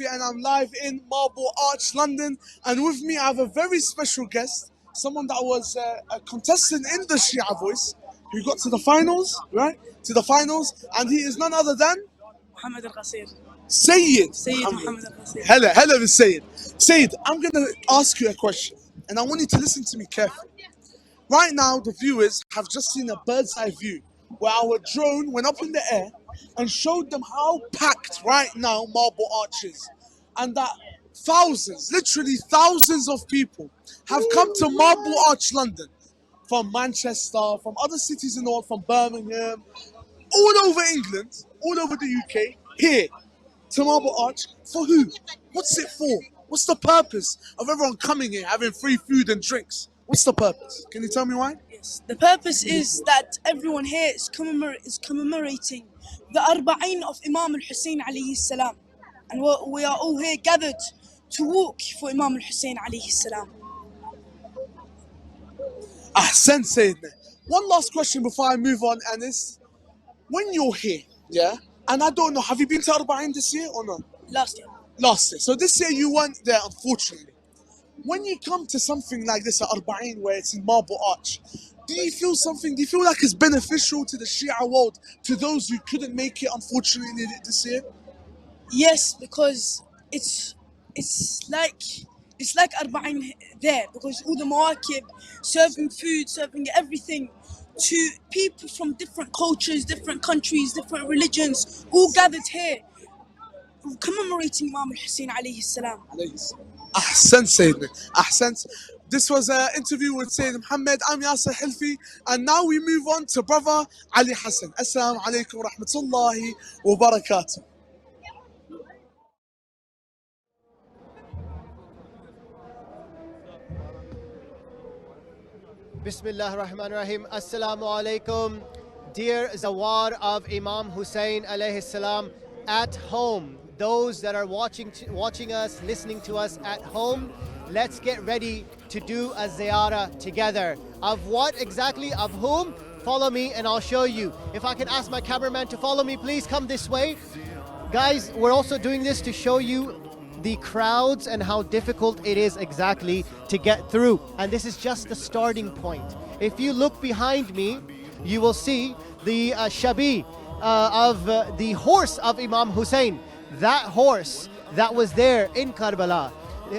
and I'm live in Marble Arch, London. And with me, I have a very special guest, someone that was a contestant in the Shia Voice, who got to the finals, right? To the finals, and he is none other than محمد القصير Sayyid. سيد محمد القصير. Hella with Sayyid. Sayyid, I'm gonna ask you a question, and I want you to listen to me carefully. Right now, the viewers have just seen a bird's eye view where our drone went up in the air and showed them how packed right now Marble Arch is. And that thousands, literally thousands of people have come to Marble Arch, London, from Manchester, from other cities in the world, from Birmingham, all over England, all over the UK, here to Marble Arch. For who? What's it for? What's the purpose of everyone coming here, having free food and drinks? What's the purpose? Can you tell me why? Yes. The purpose is that everyone here is commemorating the Arbaeen of Imam Al Hussein alayhi salam. And we are all here gathered to walk for Imam Al Hussein alayhi salam. Ahsan Sayyidina. One last question before I move on, and it's when you're here, yeah, and I don't know, have you been to Arbaeen this year or not? Last year. Last year. So this year you weren't there, unfortunately. When you come to something like this at Arbaeen, where it's in Marble Arch, do you feel something? Do you feel like it's beneficial to the Shia world, to those who couldn't make it, unfortunately, this year? Yes, because it's like Arbaeen there, because all the mawakib serving food, serving everything to people from different cultures, different countries, different religions, all gathered here, commemorating Imam Al Hussein alayhi salam. Ahsan Sayyidina. Ahsan. This was an interview with Sayyid Muhammad. I'm Yasser Hilfi, and now we move on to brother Ali Hassan. Assalamu alaikum wa rahmatullahi wa barakatuh. Bismillah ar-Rahman ar-Rahim. Assalamu alaikum. Dear Zawar of Imam Hussein alayhi salam at home, those that are watching us, listening to us at home, let's get ready to do a ziyarah together. Of what exactly? Of whom? Follow me and I'll show you. If I can ask my cameraman to follow me, please come this way. Guys, we're also doing this to show you the crowds and how difficult it is exactly to get through. And this is just the starting point. If you look behind me, you will see the shabi of the horse of Imam Hussein. That horse that was there in Karbala,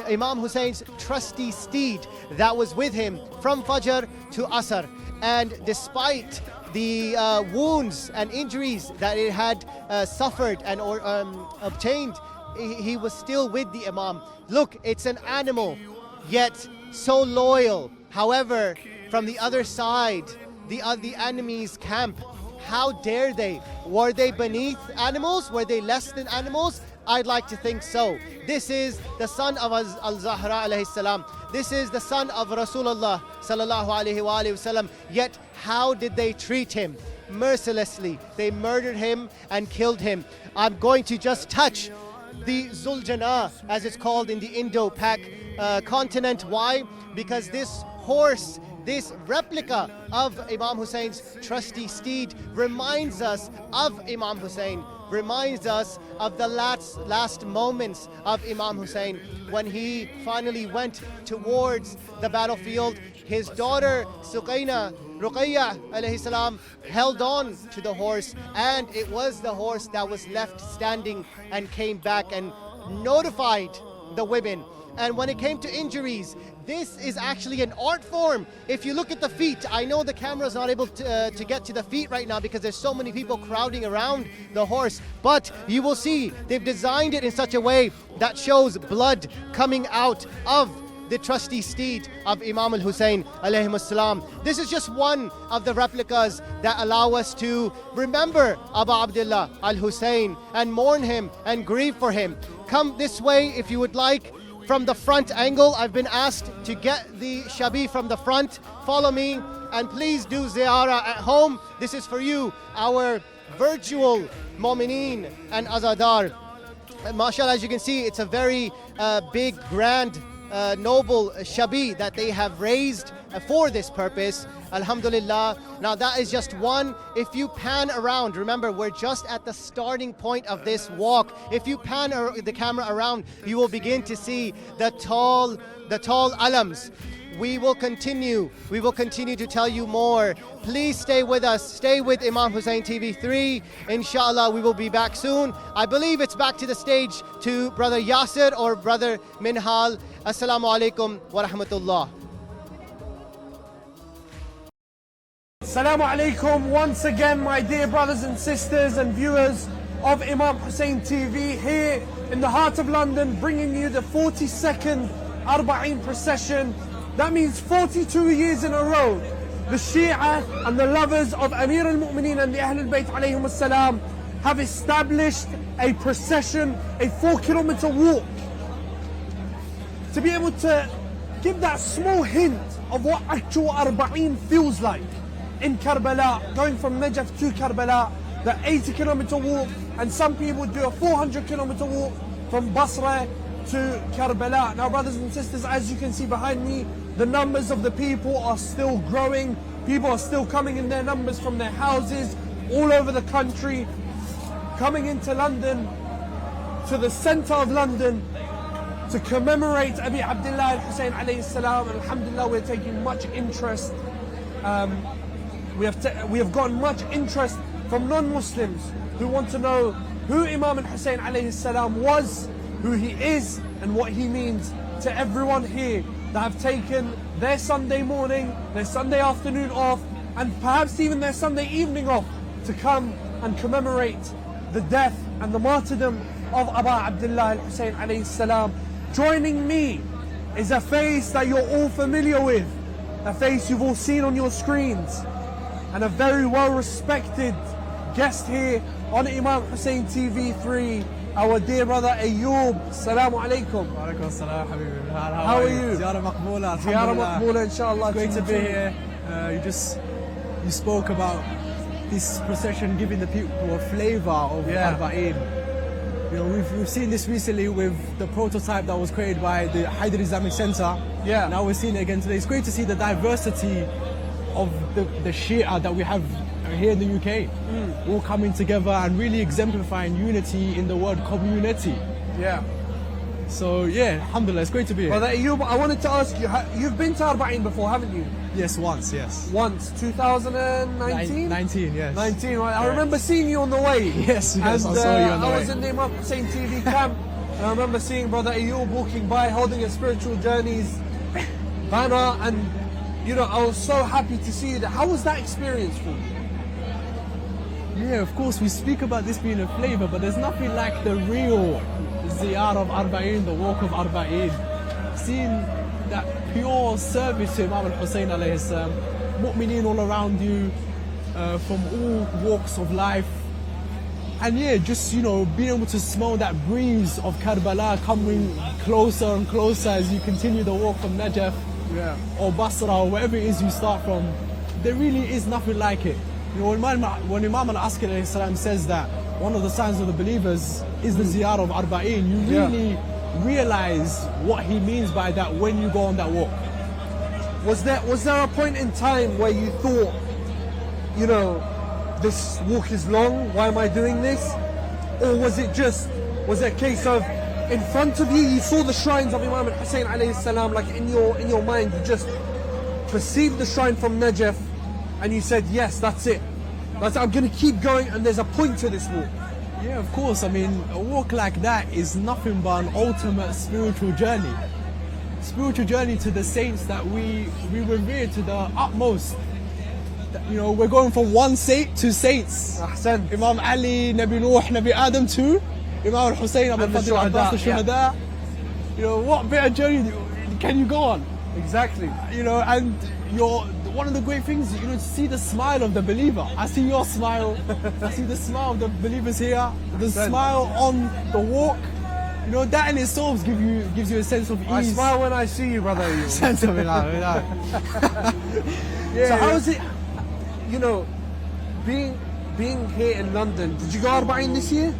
Imam Hussein's trusty steed that was with him from Fajr to Asr. And despite the wounds and injuries that it had suffered and obtained, he was still with the Imam. Look, it's an animal, yet so loyal. However, from the other side, the enemy's camp, how dare they? Were they beneath animals? Were they less than animals? I'd like to think so. This is the son of Al-Zahra alayhi salam. This is the son of Rasulullah sallallahu alayhi wa sallam. Yet how did they treat him? Mercilessly. They murdered him and killed him. I'm going to just touch the Zuljana, as it's called in the Indo-Pak continent. Why? Because this horse, this replica of Imam Hussein's trusty steed, reminds us of Imam Hussein, reminds us of the last moments of Imam Hussein when he finally went towards the battlefield. His daughter Ruqayya alayhi salam held on to the horse, and it was the horse that was left standing and came back and notified the women. And when it came to injuries, this is actually an art form. If you look at the feet, I know the camera's not able to get to the feet right now because there's so many people crowding around the horse, but you will see they've designed it in such a way that shows blood coming out of the trusty steed of Imam Al Hussein alayhi salam. This is just one of the replicas that allow us to remember Abu Abdullah Al Hussein and mourn him and grieve for him. Come this way if you would like. From the front angle, I've been asked to get the shabi from the front. Follow me and please do ziyarah at home. This is for you, our virtual mu'mineen and azadar. And mashallah, as you can see, it's a very big, grand noble shabi that they have raised for this purpose. Alhamdulillah. Now that is just one. If you pan around, remember we're just at the starting point of this walk. If you pan the camera around, you will begin to see the tall alams. We will continue to tell you more. Please stay with us. Stay with Imam Hussein TV 3. Inshallah, we will be back soon. I believe it's back to the stage to Brother Yasir or Brother Minhal. Assalamu alaikum wa rahmatullah. Assalamu alaikum once again, my dear brothers and sisters and viewers of Imam Hussein TV, here in the heart of London, bringing you the 42nd Arbaeen procession. That means 42 years in a row, the Shia and the lovers of Amir al-Mu'mineen and the Ahl al-Bayt alayhim as-salam have established a procession, a 4-kilometer walk, to be able to give that small hint of what actual Arbaeen feels like in Karbala, going from Najaf to Karbala, the 80-kilometer walk, and some people do a 400-kilometer walk from Basra to Karbala. Now, brothers and sisters, as you can see behind me, the numbers of the people are still growing. People are still coming in their numbers from their houses all over the country, coming into London, to the centre of London, to commemorate Abi Abdullah Al Hussein alayhi salam. Alhamdulillah, we're taking much interest. We have gotten much interest from non-Muslims who want to know who Imam Al Hussein alayhi salam was, who he is, and what he means to everyone here that have taken their Sunday morning, their Sunday afternoon off, and perhaps even their Sunday evening off to come and commemorate the death and the martyrdom of Abu Abdullah Al Hussein alayhi salam. Joining me is a face that you're all familiar with, a face you've all seen on your screens, and a very well-respected guest here on Imam Hussein TV 3, our dear brother Ayyub. Assalamu alaikum. Wa alaikum assalam, Habibi. How are you? Ziyara maqboola, Ziyara alhamdulillah. maqboola, inshallah. It's great to be here. You spoke about this procession giving the people a flavour of Arbaeen. You know, we've seen this recently with the prototype that was created by the Haider Islamic Centre. Yeah. Now we're seeing it again today. It's great to see the diversity of the Shia that we have here in the UK, all coming together and really exemplifying unity in the word community. Yeah. So yeah, alhamdulillah, it's great to be here. Brother Ayyub, I wanted to ask you, you've been to Arbaeen before, haven't you? Yes, once, yes. Once, 2019? 19, yes. 19, right. I remember seeing you on the way. Yes, and, I saw you on the way. I was in the Imam Hussein TV camp, and I remember seeing Brother Ayyub walking by holding a Spiritual Journeys banner, and you know, I was so happy to see that. How was that experience for you? Yeah, of course, we speak about this being a flavour, but there's nothing like the real ziyar of Arbaeen, the walk of Arbaeen. Seeing that pure service to Imam Al Hussein alayhi salam, mu'mineen all around you, from all walks of life. And yeah, just, you know, being able to smell that breeze of Karbala coming closer and closer as you continue the walk from Najaf or Basra or wherever it is you start from. There really is nothing like it. You know, when Imam Al-Askari alayhi salam says that one of the signs of the believers is the ziyar of Arbaeen, you really realize what he means by that when you go on that walk. Was there a point in time where you thought, you know, this walk is long, why am I doing this? Or was it a case of, in front of you, you saw the shrines of Imam Al Hussein alayhi salam, like in your mind, you just perceived the shrine from Najaf, and you said, yes, that's it. I'm going to keep going, and there's a point to this walk. Yeah, of course. I mean, a walk like that is nothing but an ultimate spiritual journey. Spiritual journey to the saints that we revere to the utmost. You know, we're going from one saint to saints. Ahsan. Imam Ali, Nabi Nuh, Nabi Adam to Imam Al Hussein, Abu Fadl Abbas, the Shuhada. You know, what better journey can you go on? Exactly. You know, and one of the great things, you know, to see the smile of the believer. I see your smile. I see the smile of the believers here. The smile on the walk. You know, that in itself gives you a sense of ease. I smile when I see you, brother. Sense of it, yeah. So how is it, you know, being here in London? Did you go Arbaeen this year?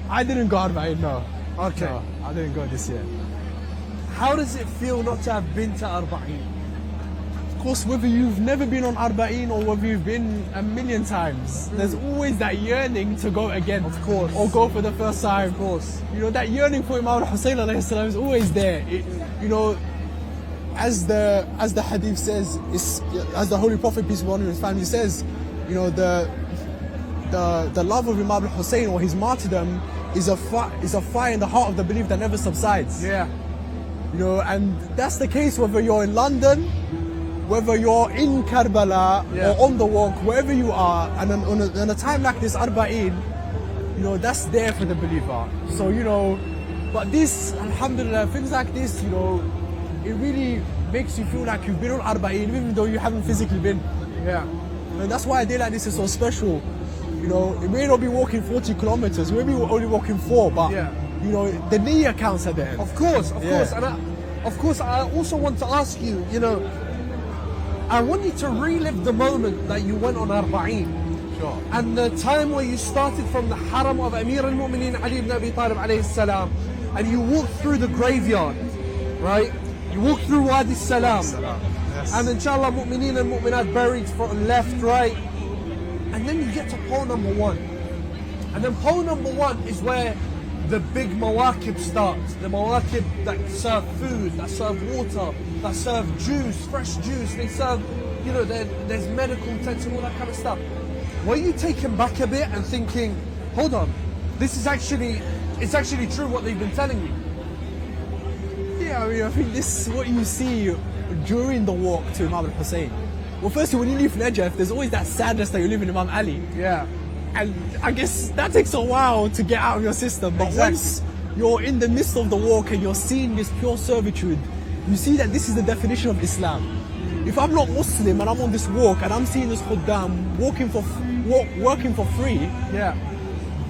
I didn't go Arbaeen, no. Okay. No, I didn't go this year. how does it feel not to have been to Arbaeen? Of course, whether you've never been on Arbaeen or whether you've been a million times, there's always that yearning to go again. Of course. Or go for the first time. Of course. You know, that yearning for Imam Al Hussein alayhi salam is always there. You know, as the hadith says, as the Holy Prophet, peace be upon him and his family says, you know, the love of Imam Al Hussein or his martyrdom is a fire in the heart of the believer that never subsides. Yeah. You know, and that's the case whether you're in London, whether you're in Karbala or on the walk, wherever you are, and on a time like this, Arbaeen, you know, that's there for the believer. So, you know, but this, alhamdulillah, things like this, you know, it really makes you feel like you've been on Arbaeen, even though you haven't physically been. Yeah. And that's why a day like this is so special. You know, it may not be walking 40 kilometers, maybe we're only walking 4, but, you know, the niyyah counts at the end. Of course, of course. And I also want to ask you, you know, I want you to relive the moment that you went on Arbaeen. Sure. And the time where you started from the haram of Amir al-Mu'mineen Ali ibn Abi Talib alayhi salam, and you walked through the graveyard, right? You walked through Wadi Salam. Yes. And inshallah, Mu'mineen and Mu'minat buried from left, right. And then you get to pole number 1. And then pole number 1 is where the big mawakib starts. The mawakib that serve food, that serve water, that serve juice, fresh juice. They serve, you know, there's medical tents and all that kind of stuff. Were you taken back a bit and thinking, hold on, it's actually true what they've been telling me? Yeah, I mean, I think this is what you see during the walk to Imam Al Hussein. Well, firstly, when you leave Najaf, there's always that sadness that you live in Imam Ali. Yeah. And I guess that takes a while to get out of your system. But Exactly. once you're in the midst of the walk and you're seeing this pure servitude, you see that this is the definition of Islam. If I'm not Muslim and I'm on this walk and I'm seeing this khuddam working for free,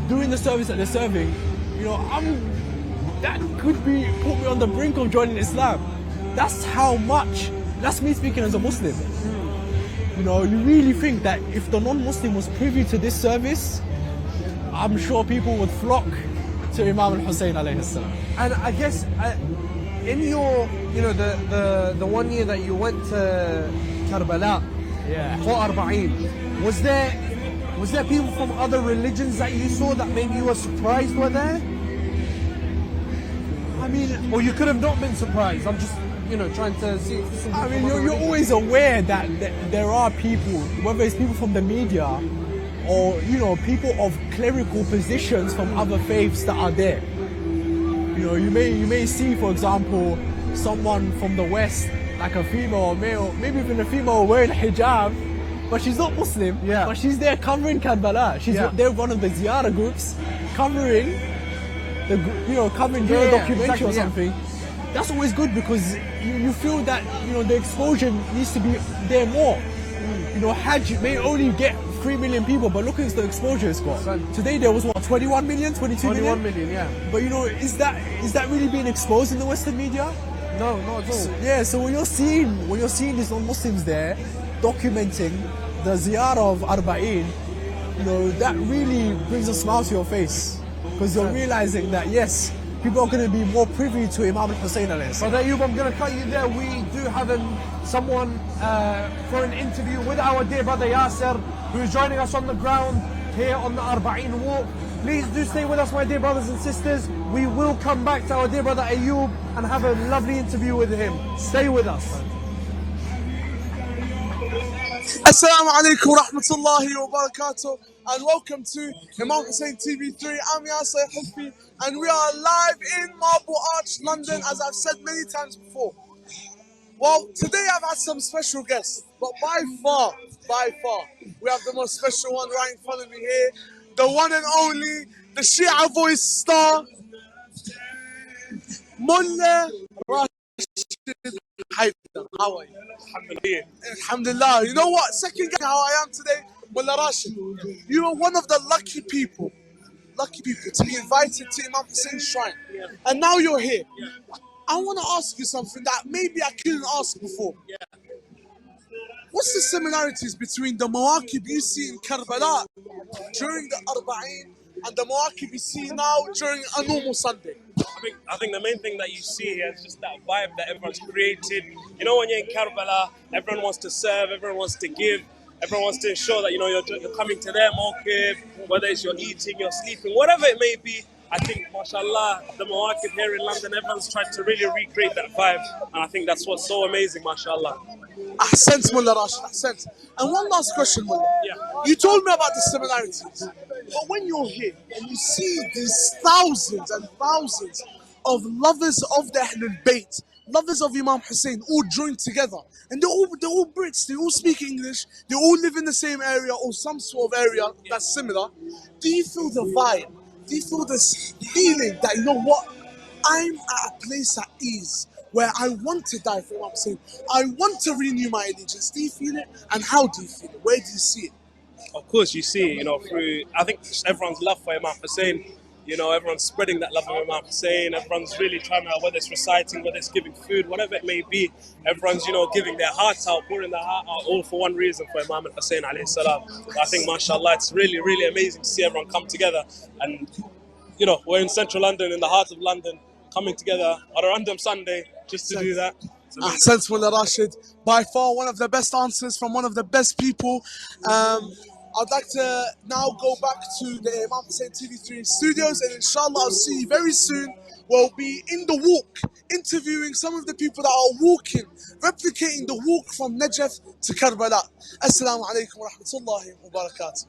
doing the service that they're serving, you know, that could put me on the brink of joining Islam. That's how much. That's me speaking as a Muslim. You know, you really think that if the non-Muslim was privy to this service, I'm sure people would flock to Imam Al Hussein alayhi salam. And I guess in your, you know, the 1 year that you went to Karbala for Arbaeen, was there people from other religions that you saw that maybe you were surprised were there? I mean, or you could have not been surprised. I'm just, you know, trying to see if there's some people I mean, from other you're religions. always aware that there are people, whether it's people from the media or, you know, people of clerical positions from other faiths that are there. You know, you may see, for example, someone from the West, like a female or male, maybe even a female wearing hijab, but she's not Muslim, but she's there covering Karbala. They're one of the ziyarah groups covering doing a documentary or something. That's always good because you feel that, you know, the exposure needs to be there more. You know, Hajj may only get 3 million people, but look at the exposure it's got. Today there was what, 21 million, 22 million? 21 million, yeah. But you know, is that really being exposed in the Western media? No, not at all. So when you're seeing these non-Muslims there documenting the ziyarah of Arbaeen, you know, that really brings a smile to your face. Because you're realizing that, yes, people are going to be more privy to Imam Al Hussein alayhi salam. Brother Ayub, I'm going to cut you there. We do have someone for an interview with our dear brother Yasser, who is joining us on the ground here on the Arbaeen walk. Please do stay with us, my dear brothers and sisters. We will come back to our dear brother Ayub and have a lovely interview with him. Stay with us. Assalamu alaikum wa rahmatullahi wa barakatuh, and welcome to Imam Hussein TV 3. I'm Yasser, and we are live in Marble Arch, London, as I've said many times before. Well, today I've had some special guests, but by far, we have the most special one right in front of me here, the one and only, the Shia voice star, Mullah Rashid. How are you? Alhamdulillah. Alhamdulillah. You know what? Second guess how I am today, Mullah Rashid. You are one of the lucky people to be invited to Imam Hussein's shrine. And now you're here. I want to ask you something that maybe I couldn't ask before. What's the similarities between the mawakib you see in Karbala during the Arbaeen and the Mawaqib you see now during a normal Sunday? I think the main thing that you see here is just that vibe that everyone's created. You know, when you're in Karbala, everyone wants to serve, everyone wants to give, everyone wants to ensure that, you know, you're coming to their mawqif, whether it's you're eating, you're sleeping, whatever it may be. I think, mashallah, the mawaqif here in London, everyone's tried to really recreate that vibe, and I think that's what's so amazing, mashallah. Ahsant, Mullah Rashid, ahsant. And one last question, Mullah. Yeah. You told me about the similarities, but when you're here and you see these thousands and thousands of lovers of the Ahlul Bayt, lovers of Imam Hussein, all joined together, and they're all Brits, they all speak English, they all live in the same area or some sort of area that's similar. Do you feel the vibe? Do you feel this feeling that, you know what, I'm at a place at ease where I want to die for Imam Hussein, I want to renew my allegiance? Do you feel it? And how do you feel it? Where do you see it? Of course, you see, you know, through, I think just everyone's love for Imam Hussein, you know, everyone's spreading that love of Imam Hussein, everyone's really trying to, whether it's reciting, whether it's giving food, whatever it may be, everyone's, you know, giving their hearts out, pouring their heart out, all for one reason, for Imam Al Hussein alayhi salam. I think, mashallah, it's really, really amazing to see everyone come together. And, you know, we're in central London, in the heart of London, coming together on a random Sunday just to do that. Ahsant, Mullah Rashid. By far one of the best answers from one of the best people. I'd like to now go back to the Imam Hussein TV3 studios, and inshallah I'll see you very soon. We'll be in the walk, interviewing some of the people that are walking, replicating the walk from Najaf to Karbala. Assalamu alaikum wa rahmatullahi wa barakatuh.